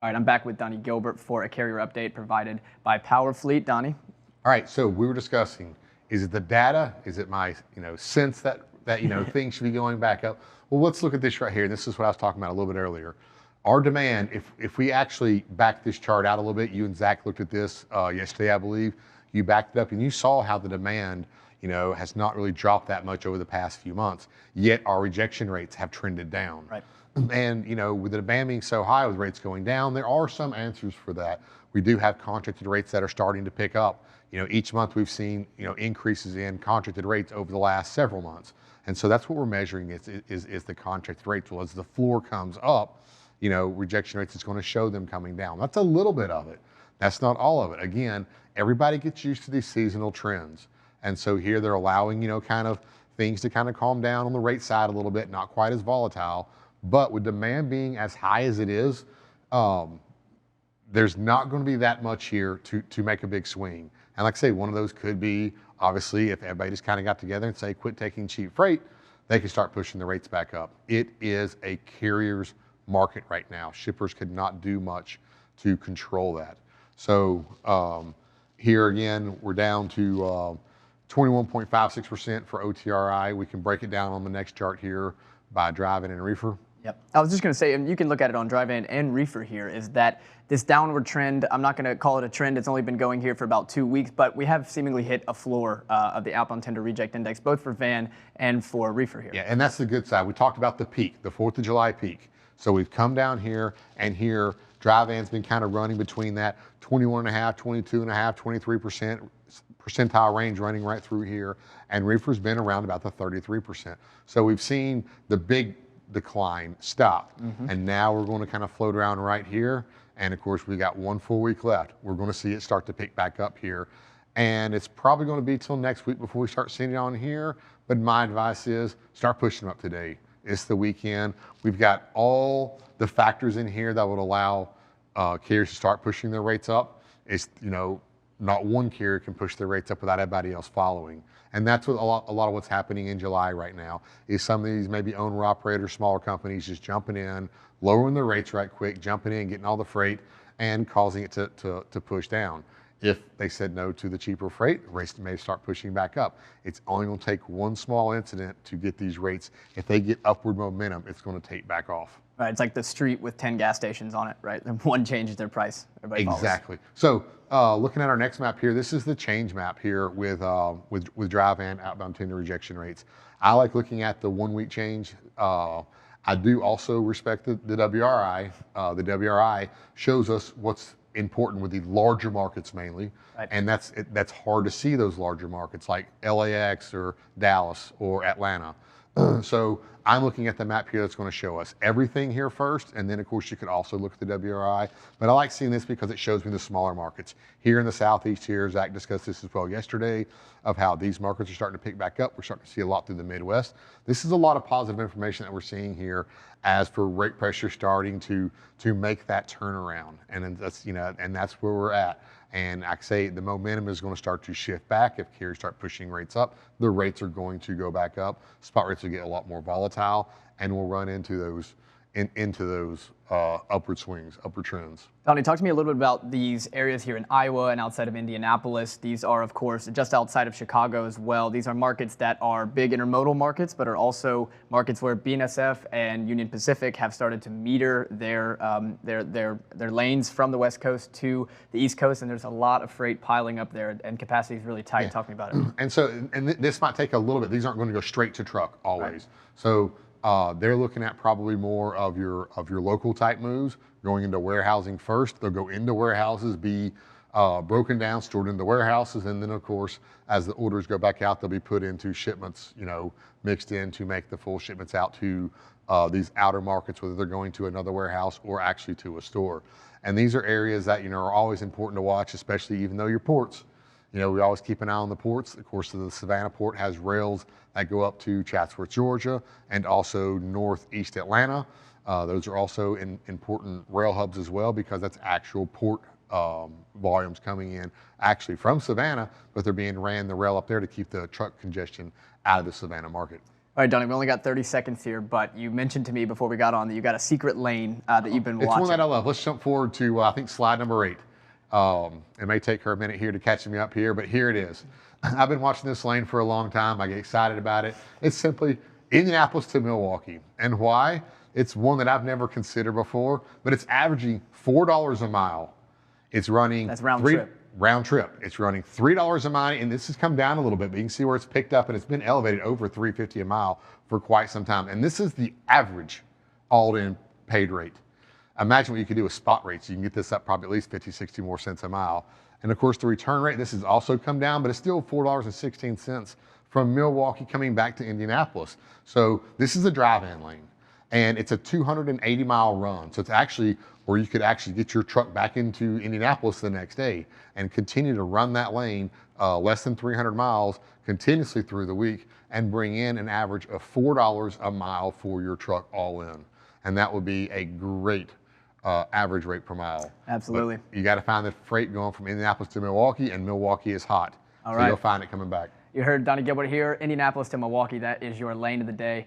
All right, I'm back with Donnie Gilbert for a carrier update provided by PowerFleet. Donnie? All right, so we were discussing, is it the data? Is it my sense that things should be going back up? Well, let's look at this right here. This is what I was talking about a little bit earlier. Our demand, if we actually back this chart out a little bit, you and Zach looked at this yesterday, I believe. You backed it up and you saw how the demand has not really dropped that much over the past few months, yet our rejection rates have trended down. Right. And with the demand being so high with rates going down, there are some answers for that. We do have contracted rates that are starting to pick up. Each month we've seen increases in contracted rates over the last several months. And so that's what we're measuring is the contracted rates. Well, as the floor comes up, rejection rates is going to show them coming down. That's a little bit of it. That's not all of it. Again, everybody gets used to these seasonal trends. And so here they're allowing, kind of things to kind of calm down on the rate side a little bit, not quite as volatile. But with demand being as high as it is, there's not going to be that much here to make a big swing. And like I say, one of those could be, obviously, if everybody just kind of got together and say, quit taking cheap freight, they could start pushing the rates back up. It is a carrier's market right now. Shippers could not do much to control that. So here again, we're down to 21.56% for OTRI. We can break it down on the next chart here by dry van and reefer. Yep. I was just going to say, and you can look at it on dry van and reefer here, is that this downward trend, I'm not going to call it a trend, it's only been going here for about 2 weeks, but we have seemingly hit a floor of the outbound tender reject index, both for van and for reefer here. Yeah, and that's the good side. We talked about the peak, the 4th of July peak. So we've come down here, and here, dry van's been kind of running between that 21.5, 22.5, 23% percentile range running right through here, and reefer's been around about the 33%. So we've seen the big decline stop, and now we're going to kind of float around right here, and of course we got 1 full week left. We're going to see it start to pick back up here, and it's probably going to be till next week before we start seeing it on here, but my advice is start pushing them up today. It's the weekend. We've got all the factors in here that would allow carriers to start pushing their rates up. It's not one carrier can push their rates up without everybody else following. And that's what a lot of what's happening in July right now is some of these maybe owner-operators, smaller companies just jumping in, lowering their rates right quick, jumping in, getting all the freight, and causing it to push down. If they said no to the cheaper freight, rates may start pushing back up. It's only going to take one small incident to get these rates. If they get upward momentum, it's going to take back off. Right, it's like the street with 10 gas stations on it, right? And one changes their price, everybody follows. Exactly. So looking at our next map here, this is the change map here with dry van outbound tender rejection rates. I like looking at the 1 week change. I do also respect the WRI. The WRI shows us what's important with the larger markets mainly, right. And that's hard to see those larger markets like LAX or Dallas or Atlanta. So I'm looking at the map here that's going to show us everything here first, and then of course you could also look at the WRI. But I like seeing this because it shows me the smaller markets. Here in the Southeast here, Zach discussed this as well yesterday, of how these markets are starting to pick back up. We're starting to see a lot through the Midwest. This is a lot of positive information that we're seeing here as for rate pressure starting to make that turnaround. And that's, and that's where we're at. And I say the momentum is going to start to shift back. If carriers start pushing rates up, the rates are going to go back up. Spot rates will get a lot more volatile, and we'll run into those upward swings, upward trends. Donnie, talk to me a little bit about these areas here in Iowa and outside of Indianapolis. These are, of course, just outside of Chicago as well. These are markets that are big intermodal markets, but are also markets where BNSF and Union Pacific have started to meter their lanes from the West Coast to the East Coast, and there's a lot of freight piling up there, and capacity is really tight. Yeah. Talk to me about it. And so, this might take a little bit. These aren't going to go straight to truck always. Right. So. They're looking at probably more of your local type moves, going into warehousing first. They'll go into warehouses, be broken down, stored into warehouses, and then of course, as the orders go back out, they'll be put into shipments, mixed in to make the full shipments out to these outer markets, whether they're going to another warehouse or actually to a store. And these are areas that are always important to watch, especially even though your ports. We always keep an eye on the ports. Of course, the Savannah port has rails that go up to Chatsworth, Georgia, and also northeast Atlanta. Those are also important rail hubs as well, because that's actual port volumes coming in actually from Savannah, but they're being ran the rail up there to keep the truck congestion out of the Savannah market. All right, Donnie, we only got 30 seconds here, but you mentioned to me before we got on that you got a secret lane that you've been It's watching. one that I love. Let's jump forward to, I think, slide number 8. It may take her a minute here to catch me up here, but here it is. I've been watching this lane for a long time. I get excited about it. It's simply Indianapolis to Milwaukee. And why? It's one that I've never considered before, but it's averaging $4 a mile. It's running— That's round trip. Round trip. It's running $3 a mile, and this has come down a little bit, but you can see where it's picked up, and it's been elevated over $3.50 a mile for quite some time. And this is the average all-in paid rate. Imagine what you could do with spot rates. You can get this up probably at least 50, 60 more cents a mile. And of course, the return rate, this has also come down, but it's still $4.16 from Milwaukee coming back to Indianapolis. So this is a drive-in lane, and it's a 280-mile run. So it's actually where you could actually get your truck back into Indianapolis the next day and continue to run that lane less than 300 miles continuously through the week and bring in an average of $4 a mile for your truck all in. And that would be a great average rate per mile. Absolutely. But you got to find the freight going from Indianapolis to Milwaukee, and Milwaukee is hot. All so right. you'll find it coming back. You heard Donnie Gilbert here, Indianapolis to Milwaukee. That is your lane of the day.